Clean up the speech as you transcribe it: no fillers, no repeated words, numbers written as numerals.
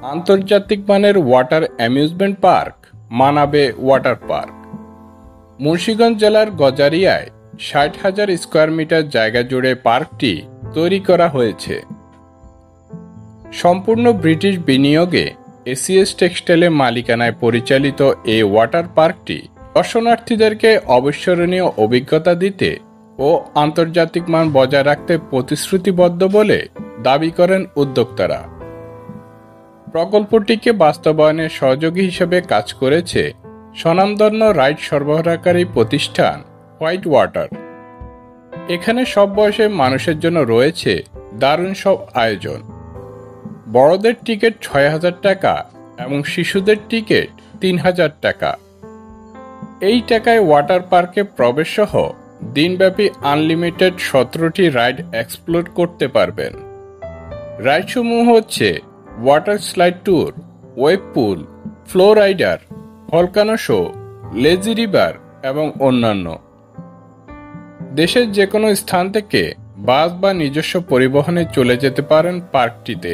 আন্তর্জাতিক মানের water amusement park মানাবে ওয়াটার পার্ক মুন্সিগঞ্জ জেলার গজারিয়ায় ৬০,০০০ স্কয়ার মিটার জায়গা জুড়ে পার্কটি তৈরি করা হয়েছে। সম্পূর্ণ ব্রিটিশ বিনিয়োগে এসিএস টেক্সটাইলের মালিকানায় পরিচালিত এই ওয়াটার পার্কটি দর্শনার্থীদেরকে অবিস্মরণীয় অভিজ্ঞতা দিতে ও আন্তর্জাতিক মান বজায় রাখতে প্রতিশ্রুতিবদ্ধ বলে দাবি করেন উদ্যোক্তারা। প্রকল্পটিকে বাস্তবায়নের সহযোগী হিসেবে কাজ করেছে স্বনামধন্য রাইড সরবরাহকারী প্রতিষ্ঠান হোয়াইট ওয়াটার। এখানে সব বয়সের মানুষের জন্য রয়েছে দারুণ সব আয়োজন। বড়দের টিকিট ৬,০০০ টাকা এবং শিশুদের টিকিট ৩,০০০ টাকা। এই টাকায় ওয়াটার পার্কে প্রবেশ সহ দিনব্যাপী আনলিমিটেড ১৭টি রাইড এক্সপ্লোর করতে পারবেন। রাইডসমূহ হচ্ছে water slide tour, wave pool, flow rider, volcano show, lazy river এবং অন্যান্য। দেশের যে কোনো স্থান থেকে বাস বা নিজস্ব পরিবহনে চলে যেতে পারেন পার্কটিতে।